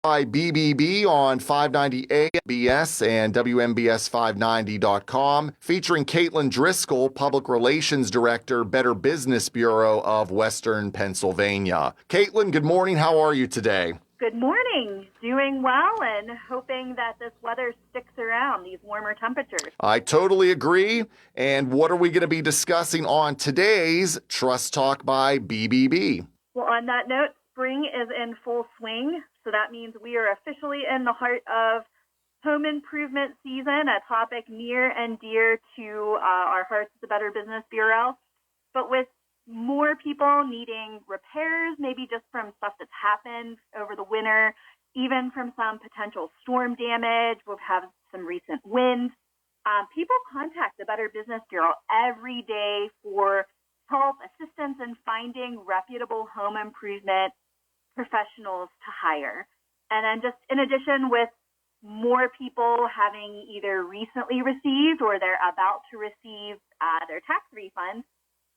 By BBB on 590 ABS and WMBS590.com, featuring Caitlin Driscoll, Public Relations Director, Better Business Bureau of Western Pennsylvania. Caitlin, good morning. How are you today? Good morning. Doing well and hoping that this weather sticks around, these warmer temperatures. I totally agree. And what are we going to be discussing on today's Trust Talk by BBB? Well, on that note, spring is in full swing. So that means we are officially in the heart of home improvement season, a topic near and dear to our hearts at the Better Business Bureau. But with more people needing repairs, maybe just from stuff that's happened over the winter, even from some potential storm damage, we've had some recent wind. People contact the Better Business Bureau every day for help, assistance in finding reputable home improvement professionals to hire. And then just in addition, with more people having either recently received or they're about to receive their tax refunds,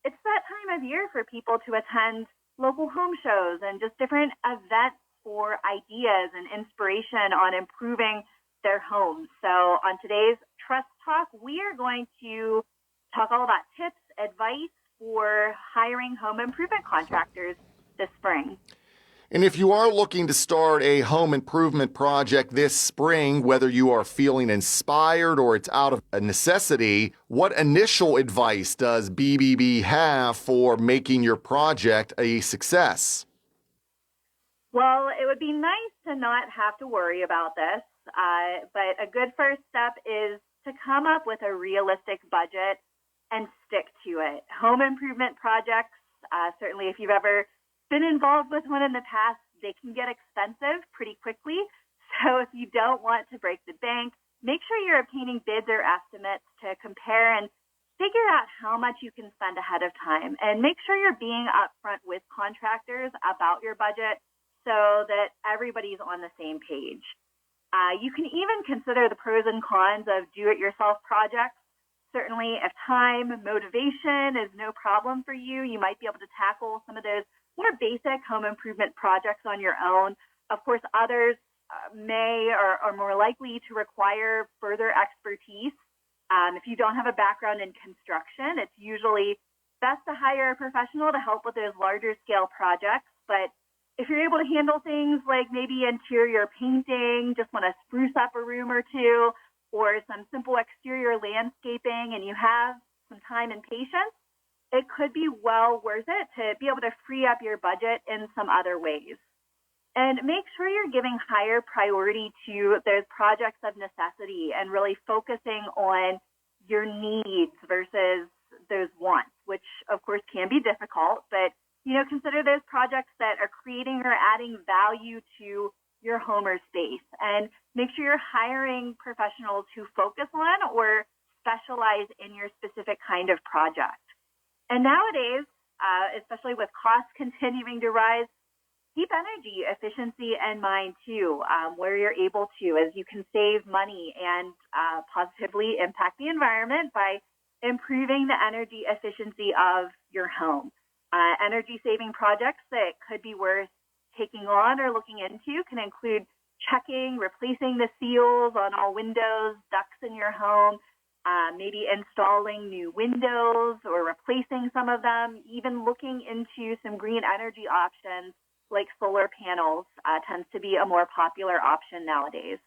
it's that time of year for people to attend local home shows and just different events for ideas and inspiration on improving their homes. So on today's Trust Talk, we are going to talk all about tips, advice for hiring home improvement contractors this spring. And if you are looking to start a home improvement project this spring, whether you are feeling inspired or it's out of a necessity, what initial advice does BBB have for making your project a success? Well, it would be nice to not have to worry about this, but a good first step is to come up with a realistic budget and stick to it. Home improvement projects, certainly if you've ever been involved with one in the past, they can get expensive pretty quickly. So if you don't want to break the bank, make sure you're obtaining bids or estimates to compare and figure out how much you can spend ahead of time. And make sure you're being upfront with contractors about your budget so that everybody's on the same page. You can even consider the pros and cons of do-it-yourself projects. Certainly, if time, motivation is no problem for you, you might be able to tackle some of those more basic home improvement projects on your own. Of course, others may or are more likely to require further expertise. If you don't have a background in construction, it's usually best to hire a professional to help with those larger scale projects. But if you're able to handle things like maybe interior painting, just want to spruce up a room or two, or some simple exterior landscaping, and you have some time and patience, it could be well worth it to be able to free up your budget in some other ways. And make sure you're giving higher priority to those projects of necessity and really focusing on your needs versus those wants, which of course can be difficult, but consider those projects that are creating or adding value to your home or space. And make sure you're hiring professionals who focus on or specialize in your specific kind of project. And nowadays, especially with costs continuing to rise, keep energy efficiency in mind too, where you're able to, as you can save money and positively impact the environment by improving the energy efficiency of your home. Energy-saving projects that could be worth taking on or looking into can include checking, replacing the seals on all windows, ducts in your home, maybe installing new windows or replacing some of them, even looking into some green energy options like solar panels tends to be a more popular option nowadays.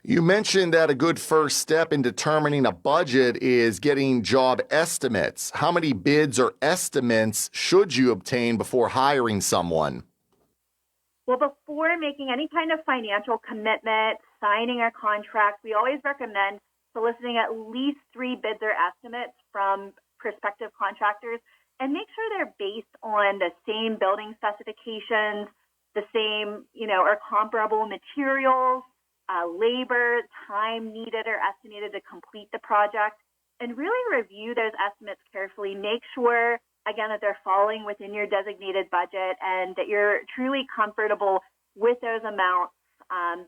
You mentioned that a good first step in determining a budget is getting job estimates. How many bids or estimates should you obtain before hiring someone? Well, before making any kind of financial commitment, signing a contract, we always recommend soliciting at least 3 bids or estimates from prospective contractors and make sure they're based on the same building specifications, the same, or comparable materials, labor, time needed or estimated to complete the project, and really review those estimates carefully. Make sure, again, that they're falling within your designated budget and that you're truly comfortable with those amounts,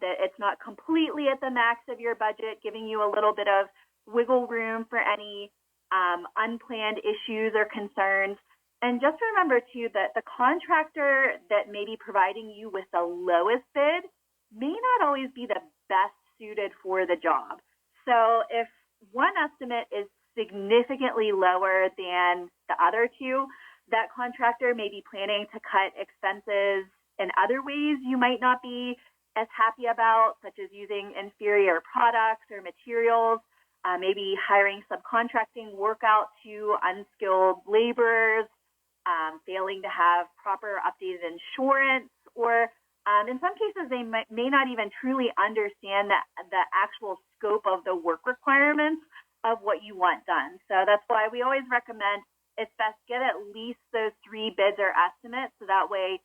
that it's not completely at the max of your budget, giving you a little bit of wiggle room for any unplanned issues or concerns. And just remember, too, that the contractor that may be providing you with the lowest bid may not always be the best suited for the job. So if one estimate is significantly lower than the other two, that contractor may be planning to cut expenses in other ways you might not be as happy about, such as using inferior products or materials, maybe hiring subcontracting work out to unskilled laborers, failing to have proper updated insurance, or in some cases, they may not even truly understand the actual scope of the work requirements of what you want done. So that's why we always recommend it's best get at least those 3 bids or estimates, so that way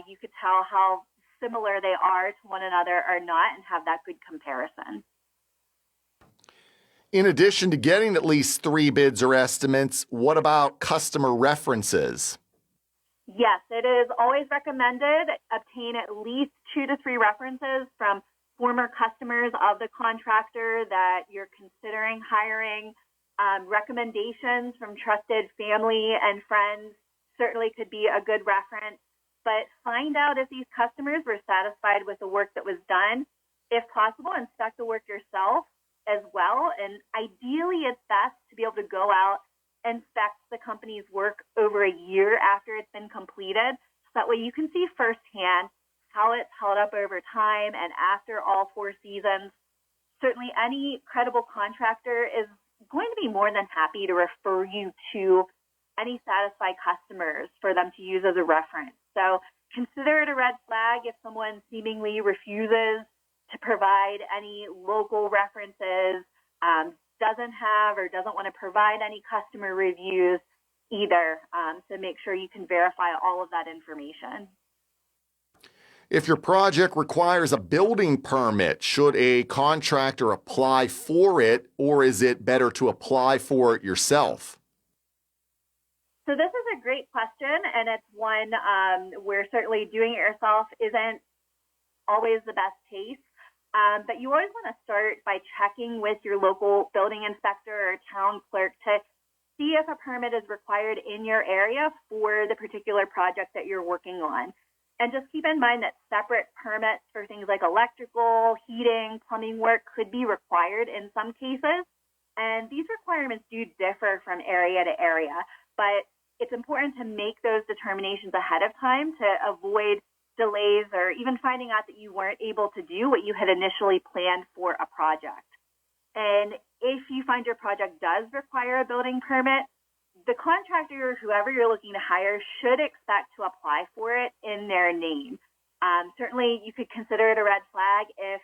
you could tell how similar they are to one another or not and have that good comparison. In addition to getting at least 3 bids or estimates, what about customer references? Yes, it is always recommended obtain at least 2 to 3 references from former customers of the contractor that you're considering hiring. Recommendations from trusted family and friends certainly could be a good reference, but find out if these customers were satisfied with the work that was done. If possible, inspect the work yourself as well. And ideally, it's best to be able to go out and inspect the company's work over a year after it's been completed. So that way you can see firsthand how it's held up over time and after all 4 seasons. Certainly, any credible contractor is going to be more than happy to refer you to any satisfied customers for them to use as a reference. So consider it a red flag if someone seemingly refuses to provide any local references, doesn't have or doesn't want to provide any customer reviews either. So make sure you can verify all of that information. If your project requires a building permit, should a contractor apply for it, or is it better to apply for it yourself? So this is a great question, and it's one where certainly doing it yourself isn't always the best case. But you always want to start by checking with your local building inspector or town clerk to see if a permit is required in your area for the particular project that you're working on. And just keep in mind that separate permits for things like electrical, heating, plumbing work could be required in some cases. And these requirements do differ from area to area, but it's important to make those determinations ahead of time to avoid delays or even finding out that you weren't able to do what you had initially planned for a project. And if you find your project does require a building permit, the contractor or whoever you're looking to hire should expect to apply for it in their name. Certainly, you could consider it a red flag if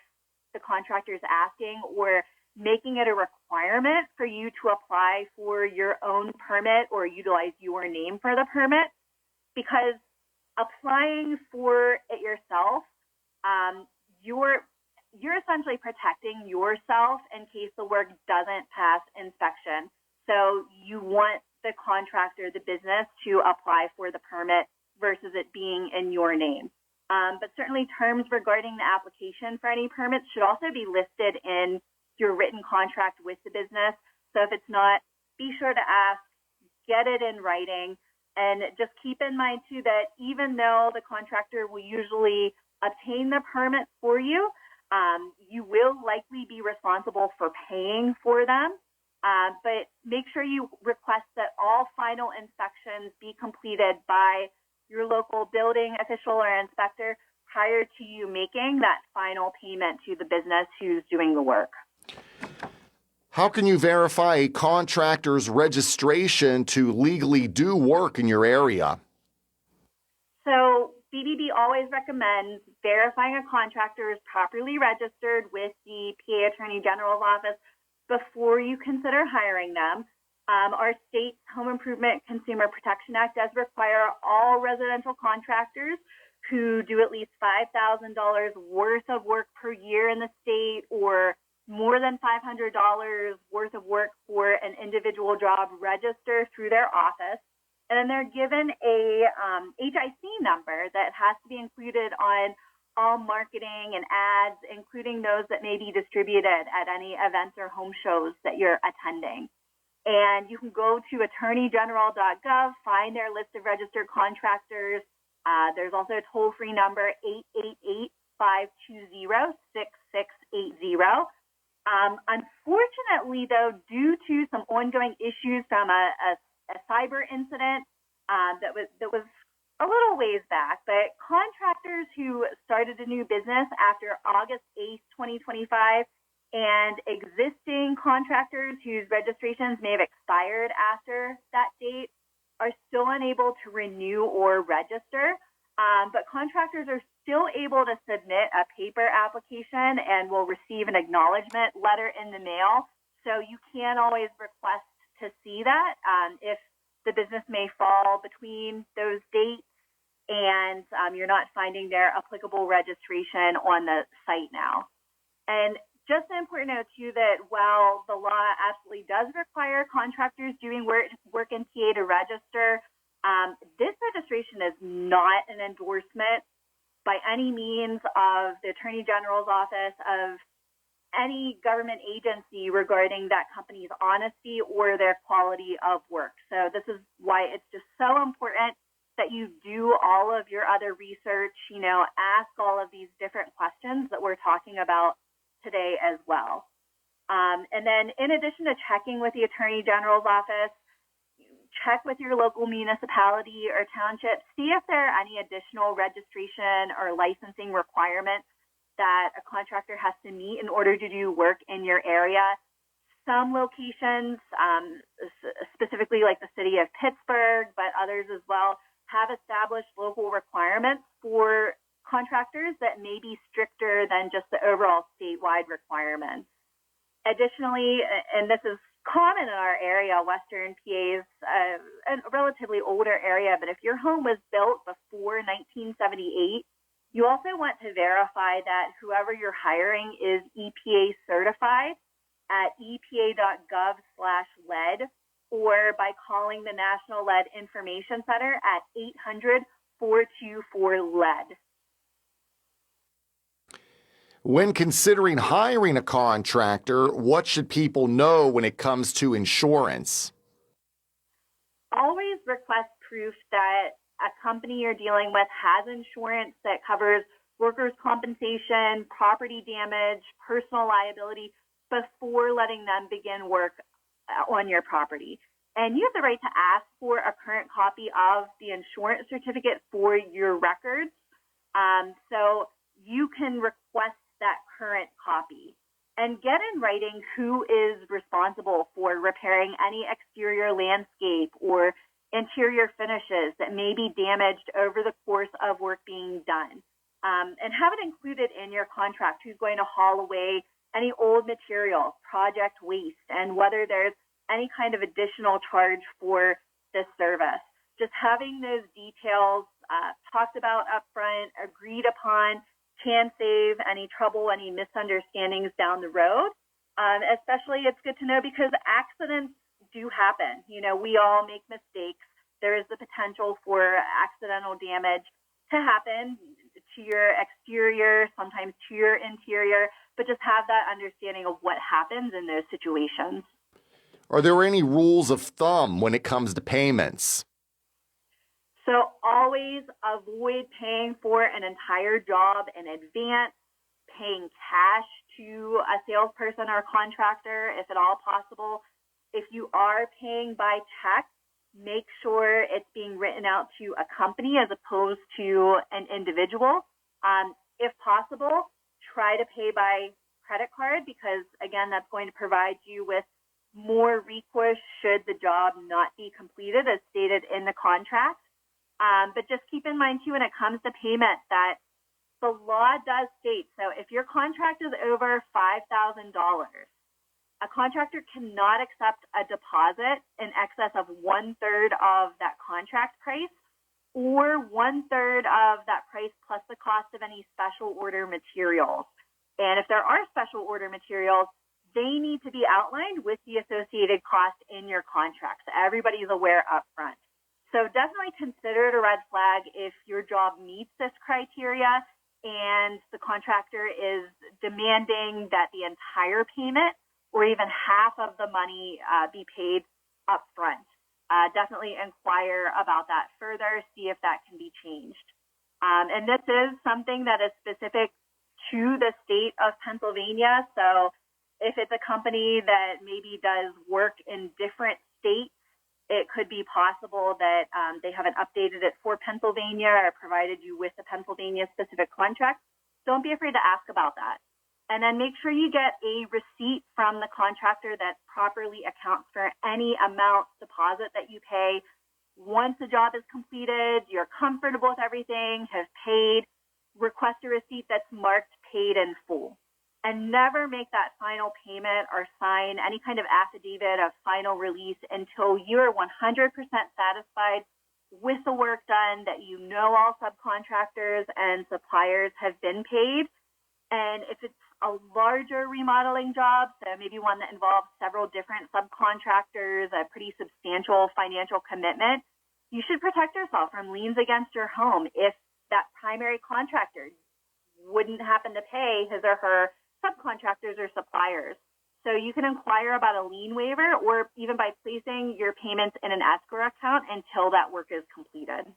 the contractor is asking or making it a requirement for you to apply for your own permit or utilize your name for the permit, because applying for it yourself, you're essentially protecting yourself in case the work doesn't pass inspection. So you want the contractor, the business, to apply for the permit versus it being in your name. But certainly terms regarding the application for any permits should also be listed in your written contract with the business. So if it's not, be sure to ask, get it in writing, and just keep in mind too that even though the contractor will usually obtain the permit for you, you will likely be responsible for paying for them. But make sure you request that all final inspections be completed by your local building official or inspector prior to you making that final payment to the business who's doing the work. How can you verify a contractor's registration to legally do work in your area? So BBB always recommends verifying a contractor is properly registered with the PA Attorney General's office before you consider hiring them. Our state's Home Improvement Consumer Protection Act does require all residential contractors who do at least $5,000 worth of work per year in the state or more than $500 worth of work for an individual job register through their office. And then they're given a HIC number that has to be included on all marketing and ads, including those that may be distributed at any events or home shows that you're attending. And you can go to attorneygeneral.gov, find their list of registered contractors. There's also a toll-free number, 520-6680. Unfortunately, though, due to some ongoing issues from a cyber incident that was a little ways back, but contractors who started a new business after August 8th, 2025, and existing contractors whose registrations may have expired after that date are still unable to renew or register. But contractors are still able to submit a paper application and will receive an acknowledgement letter in the mail. So you can always request to see that if the business may fall between those dates and you're not finding their applicable registration on the site now. And just an important note too that while the law absolutely does require contractors doing work in PA to register, this registration is not an endorsement by any means of the Attorney General's office, of any government agency regarding that company's honesty or their quality of work. So this is why it's just so important that you do all of your other research, ask all of these different questions that we're talking about today as well. And then in addition to checking with the Attorney General's office, check with your local municipality or township, see if there are any additional registration or licensing requirements that a contractor has to meet in order to do work in your area. Some locations, specifically like the city of Pittsburgh, but others as well, have established local requirements for contractors that may be stricter than just the overall statewide requirements. Additionally, and this is common in our area, Western PA is a relatively older area, but if your home was built before 1978, you also want to verify that whoever you're hiring is EPA certified at epa.gov/lead or by calling the National Lead Information Center at 800-424-LEAD. When considering hiring a contractor, what should people know when it comes to insurance? Always request proof that a company you're dealing with has insurance that covers workers' compensation, property damage, personal liability before letting them begin work on your property. And you have the right to ask for a current copy of the insurance certificate for your records. So you can request that current copy and get in writing who is responsible for repairing any exterior landscape or interior finishes that may be damaged over the course of work being done. And have it included in your contract who's going to haul away any old material, project waste, and whether there's any kind of additional charge for this service. Just having those details talked about upfront, agreed upon, can save any trouble, any misunderstandings down the road. Especially it's good to know because accidents do happen. We all make mistakes. There is the potential for accidental damage to happen to your exterior, sometimes to your interior, but just have that understanding of what happens in those situations. Are there any rules of thumb when it comes to payments? So always avoid paying for an entire job in advance, paying cash to a salesperson or contractor if at all possible. If you are paying by check, make sure it's being written out to a company as opposed to an individual. If possible, try to pay by credit card because, again, that's going to provide you with more recourse should the job not be completed as stated in the contract. But just keep in mind, too, when it comes to payment that the law does state, so if your contract is over $5,000, a contractor cannot accept a deposit in excess of 1/3 of that contract price or 1/3 of that price plus the cost of any special order materials. And if there are special order materials, they need to be outlined with the associated cost in your contract so everybody's aware up front. So definitely consider it a red flag if your job meets this criteria and the contractor is demanding that the entire payment or even half of the money be paid up front. Definitely inquire about that further, see if that can be changed. And this is something that is specific to the state of Pennsylvania. So if it's a company that maybe does work in different states, it could be possible that they haven't updated it for Pennsylvania or provided you with a Pennsylvania-specific contract. Don't be afraid to ask about that. And then make sure you get a receipt from the contractor that properly accounts for any amount deposit that you pay. Once the job is completed, you're comfortable with everything, have paid, request a receipt that's marked paid in full. And never make that final payment or sign any kind of affidavit of final release until you're 100% satisfied with the work done, that you know all subcontractors and suppliers have been paid. And if it's a larger remodeling job, so maybe one that involves several different subcontractors, a pretty substantial financial commitment, you should protect yourself from liens against your home if that primary contractor wouldn't happen to pay his or her subcontractors or suppliers. So you can inquire about a lien waiver or even by placing your payments in an escrow account until that work is completed.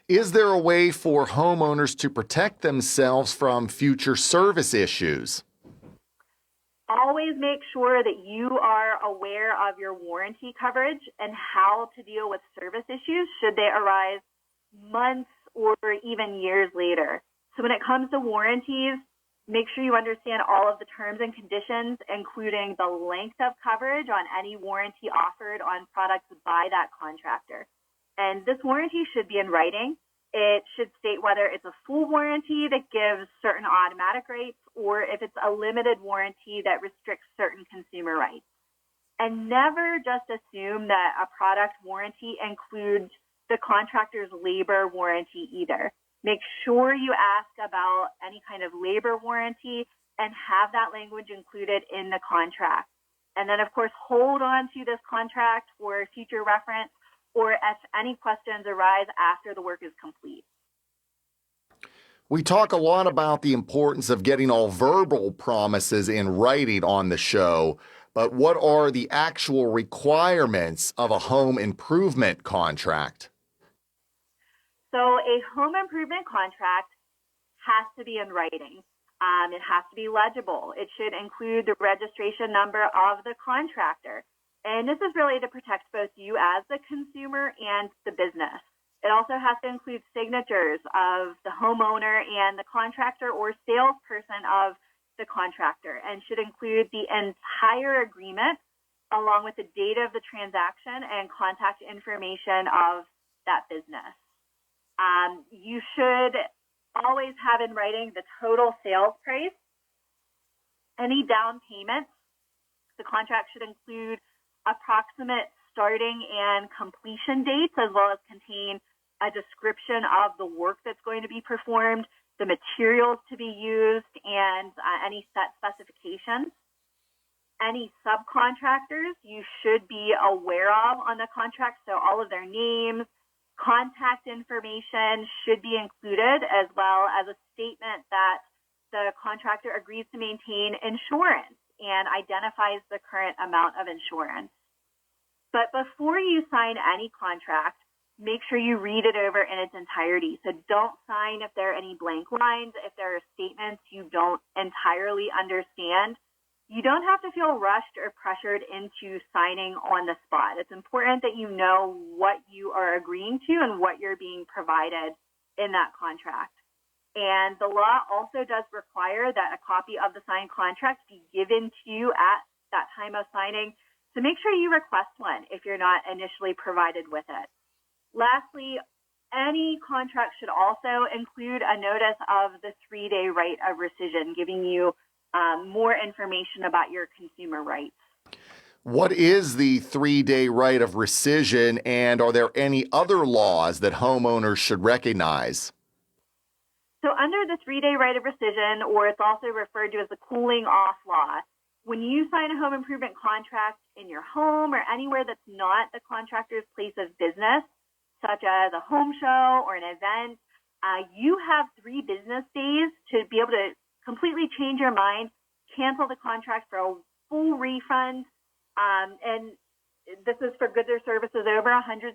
Is there a way for homeowners to protect themselves from future service issues? Always make sure that you are aware of your warranty coverage and how to deal with service issues should they arise months or even years later. So when it comes to warranties, make sure you understand all of the terms and conditions, including the length of coverage on any warranty offered on products by that contractor. And this warranty should be in writing. It should state whether it's a full warranty that gives certain automatic rates or if it's a limited warranty that restricts certain consumer rights. And never just assume that a product warranty includes the contractor's labor warranty either. Make sure you ask about any kind of labor warranty and have that language included in the contract. And then, of course, hold on to this contract for future reference or if any questions arise after the work is complete. We talk a lot about the importance of getting all verbal promises in writing on the show, but what are the actual requirements of a home improvement contract? So a home improvement contract has to be in writing. It has to be legible. It should include the registration number of the contractor. And this is really to protect both you as the consumer and the business. It also has to include signatures of the homeowner and the contractor or salesperson of the contractor, and should include the entire agreement along with the date of the transaction and contact information of that business. You should always have in writing the total sales price, any down payments. The contract should include approximate starting and completion dates, as well as contain a description of the work that's going to be performed, the materials to be used, and any set specifications. Any subcontractors you should be aware of on the contract, so all of their names, contact information should be included, as well as a statement that the contractor agrees to maintain insurance and identifies the current amount of insurance. But before you sign any contract, make sure you read it over in its entirety. So don't sign if there are any blank lines, if there are statements you don't entirely understand. You don't have to feel rushed or pressured into signing on the spot. It's important that you know what you are agreeing to and what you're being provided in that contract. And the law also does require that a copy of the signed contract be given to you at that time of signing. So make sure you request one if you're not initially provided with it. Lastly, any contract should also include a notice of the 3-day right of rescission, giving you more information about your consumer rights. What is the 3-day right of rescission, and are there any other laws that homeowners should recognize? So under the 3-day right of rescission, or it's also referred to as the cooling off law, when you sign a home improvement contract in your home or anywhere that's not the contractor's place of business, such as a home show or an event, you have 3 business days to be able to completely change your mind, cancel the contract for a full refund, and this is for goods or services over $130.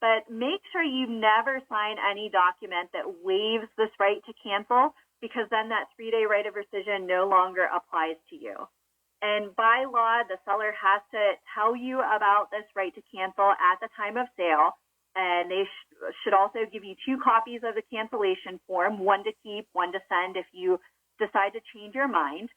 but make sure you never sign any document that waives this right to cancel, because then that 3-day right of rescission no longer applies to you. And by law, the seller has to tell you about this right to cancel at the time of sale, and they should also give you 2 copies of the cancellation form, one to keep, one to send if you decide to change your mind.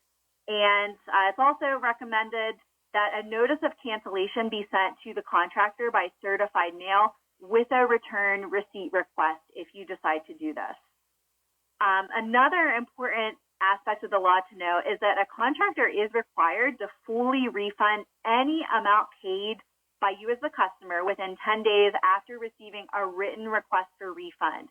And it's also recommended that a notice of cancellation be sent to the contractor by certified mail with a return receipt request if you decide to do this. Another important aspect of the law to know is that a contractor is required to fully refund any amount paid by you as the customer within 10 days after receiving a written request for refund.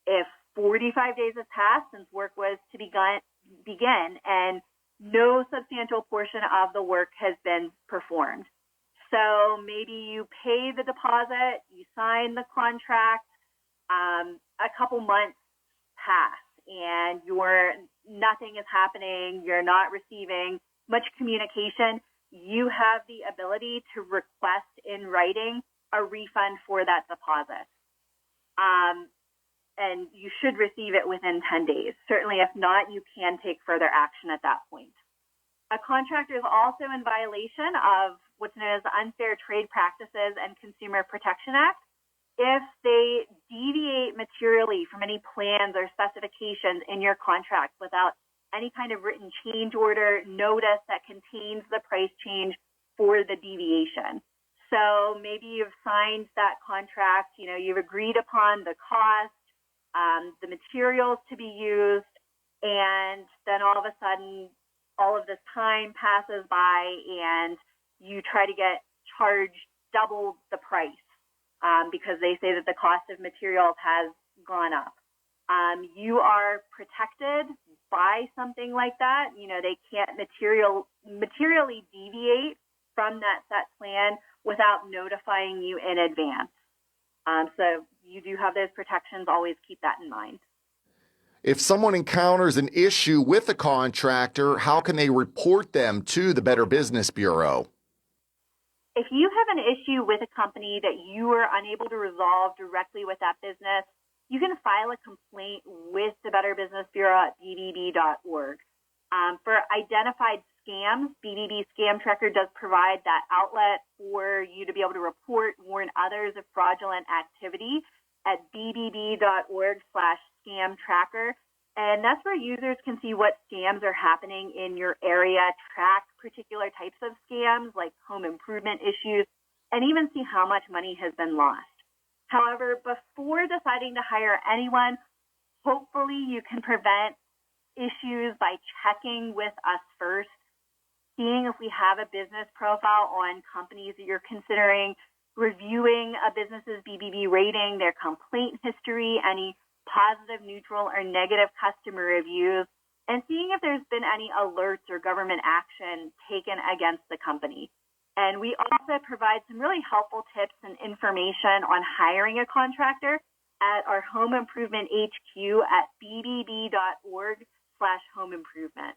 If 45 days have passed since work was to begin and no substantial portion of the work has been performed. So maybe you pay the deposit, you sign the contract, a couple months pass and nothing is happening, you're not receiving much communication, you have the ability to request in writing a refund for that deposit. And you should receive it within 10 days. Certainly, if not, you can take further action at that point. A contractor is also in violation of what's known as the Unfair Trade Practices and Consumer Protection Act if they deviate materially from any plans or specifications in your contract without any kind of written change order notice that contains the price change for the deviation. So maybe you've signed that contract, you've agreed upon the cost, the materials to be used, and then all of a sudden, all of this time passes by and you try to get charged double the price because they say that the cost of materials has gone up. You are protected by something like that. They can't materially deviate from that set plan without notifying you in advance. So you do have those protections. Always keep that in mind. If someone encounters an issue with a contractor, how can they report them to the Better Business Bureau? If you have an issue with a company that you are unable to resolve directly with that business, you can file a complaint with the Better Business Bureau at BBB.org. For identified scams, BBB Scam Tracker does provide that outlet for you to be able to report, warn others of fraudulent activity at bbb.org/scam tracker. And that's where users can see what scams are happening in your area, track particular types of scams like home improvement issues, and even see how much money has been lost. However, before deciding to hire anyone, hopefully you can prevent issues by checking with us first, seeing if we have a business profile on companies that you're considering, reviewing a business's BBB rating, their complaint history, any positive, neutral, or negative customer reviews, and seeing if there's been any alerts or government action taken against the company. And we also provide some really helpful tips and information on hiring a contractor at our Home Improvement HQ at bbb.org/home improvement.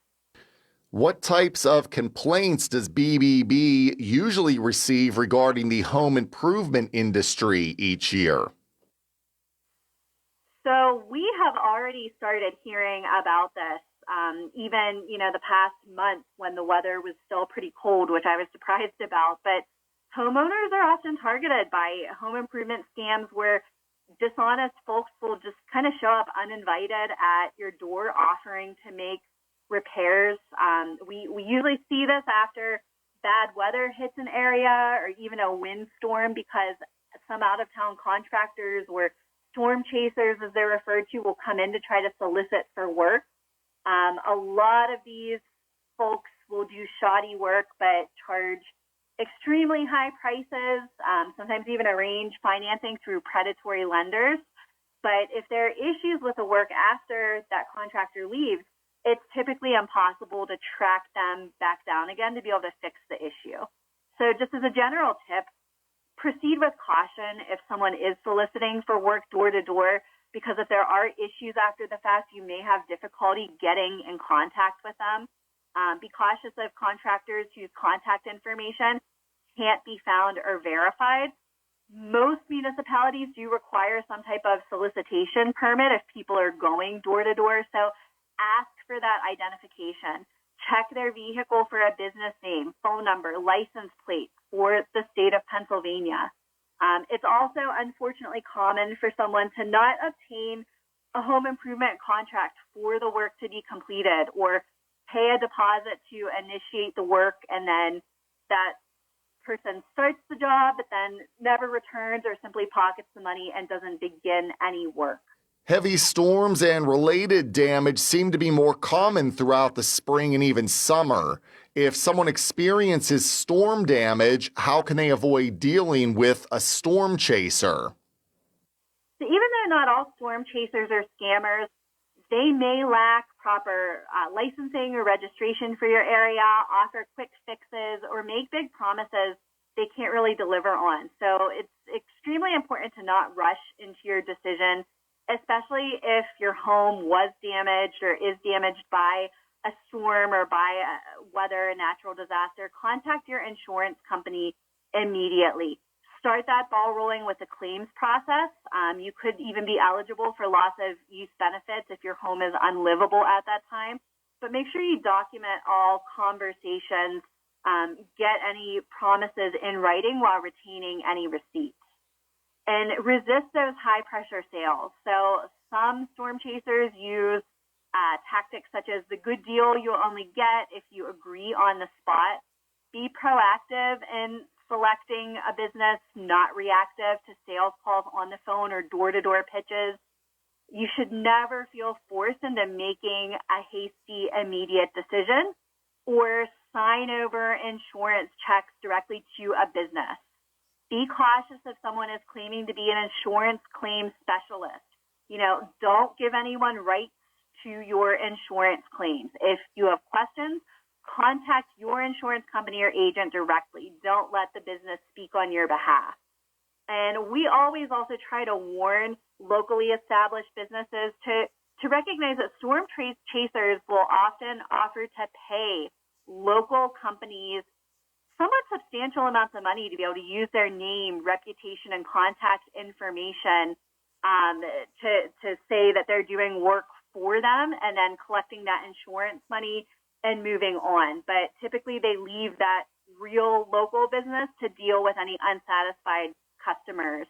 What types of complaints does BBB usually receive regarding the home improvement industry each year? So we have already started hearing about this, even, the past month when the weather was still pretty cold, which I was surprised about. But homeowners are often targeted by home improvement scams where dishonest folks will just kind of show up uninvited at your door offering to make repairs. We usually see this after bad weather hits an area or even a windstorm, because some out-of-town contractors or storm chasers, as they're referred to, will come in to try to solicit for work. A lot of these folks will do shoddy work but charge extremely high prices, sometimes even arrange financing through predatory lenders. But if there are issues with the work after that contractor leaves, it's typically impossible to track them back down again to be able to fix the issue. So just as a general tip, proceed with caution if someone is soliciting for work door to door, because if there are issues after the fact, you may have difficulty getting in contact with them. Be cautious of contractors whose contact information can't be found or verified. Most municipalities do require some type of solicitation permit if people are going door to door. So ask for that identification. Check their vehicle for a business name, phone number, license plate for the state of Pennsylvania. It's also unfortunately common for someone to not obtain a home improvement contract for the work to be completed or pay a deposit to initiate the work, and then that person starts the job but then never returns or simply pockets the money and doesn't begin any work. Heavy storms and related damage seem to be more common throughout the spring and even summer. If someone experiences storm damage, how can they avoid dealing with a storm chaser? So even though not all storm chasers are scammers, they may lack proper licensing or registration for your area, offer quick fixes, or make big promises they can't really deliver on. So it's extremely important to not rush into your decision, especially if your home was damaged or is damaged by a storm or by weather, a natural disaster. Contact your insurance company immediately. Start that ball rolling with the claims process. You could even be eligible for loss of use benefits if your home is unlivable at that time. But make sure you document all conversations, get any promises in writing while retaining any receipts. And resist those high pressure sales. So some storm chasers use tactics such as the good deal you'll only get if you agree on the spot. Be proactive in selecting a business, not reactive to sales calls on the phone or door-to-door pitches. You should never feel forced into making a hasty, immediate decision or sign over insurance checks directly to a business. Be cautious if someone is claiming to be an insurance claim specialist. Don't give anyone rights to your insurance claims. If you have questions, contact your insurance company or agent directly. Don't let the business speak on your behalf. And we always also try to warn locally established businesses to recognize that storm chasers will often offer to pay local companies somewhat substantial amounts of money to be able to use their name, reputation, and contact information to say that they're doing work for them and then collecting that insurance money and moving on. But typically they leave that real local business to deal with any unsatisfied customers,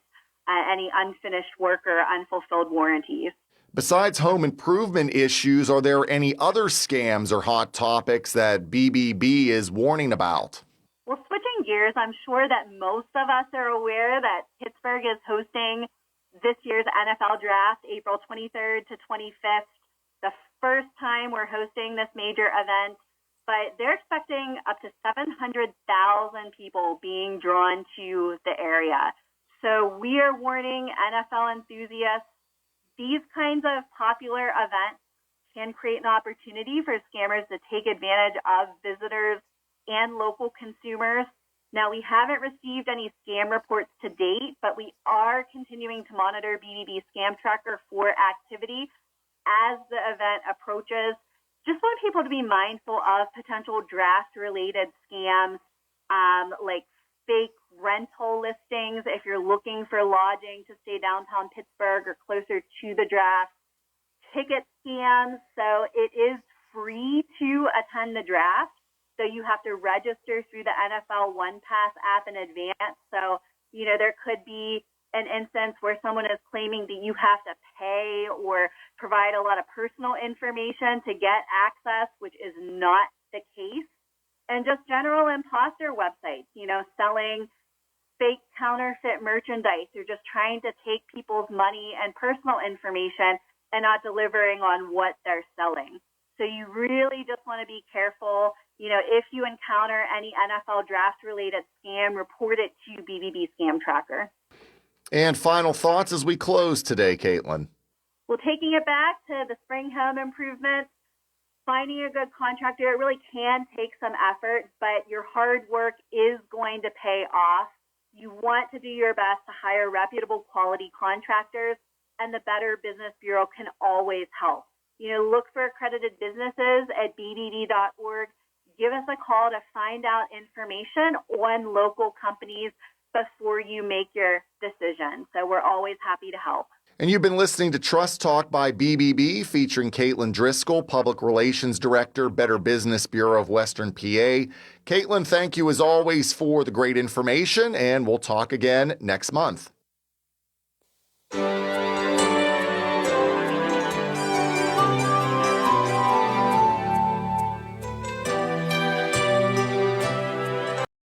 any unfinished work or unfulfilled warranties. Besides home improvement issues, are there any other scams or hot topics that BBB is warning about? Well, switching gears, I'm sure that most of us are aware that Pittsburgh is hosting this year's NFL draft, April 23rd to 25th. The first time we're hosting this major event, but they're expecting up to 700,000 people being drawn to the area. So we are warning NFL enthusiasts, these kinds of popular events can create an opportunity for scammers to take advantage of visitors and local consumers. Now, we haven't received any scam reports to date, but we are continuing to monitor BBB Scam Tracker for activity as the event approaches. Just want people to be mindful of potential draft-related scams, like fake rental listings if you're looking for lodging to stay downtown Pittsburgh or closer to the draft, ticket scams. So it is free to attend the draft. So you have to register through the NFL One Pass app in advance. So, there could be an instance where someone is claiming that you have to pay or provide a lot of personal information to get access, which is not the case. And just general imposter websites, selling fake counterfeit merchandise or just trying to take people's money and personal information and not delivering on what they're selling. So you really just want to be careful. If you encounter any NFL draft-related scam, report it to BBB Scam Tracker. And final thoughts as we close today, Caitlin. Well, taking it back to the spring home improvements, finding a good contractor, it really can take some effort, but your hard work is going to pay off. You want to do your best to hire reputable quality contractors, and the Better Business Bureau can always help. Look for accredited businesses at bbb.org. Give us a call to find out information on local companies before you make your decision. So we're always happy to help. And you've been listening to Trust Talk by BBB, featuring Caitlin Driscoll, Public Relations Director, Better Business Bureau of Western PA. Caitlin, thank you as always for the great information, and we'll talk again next month.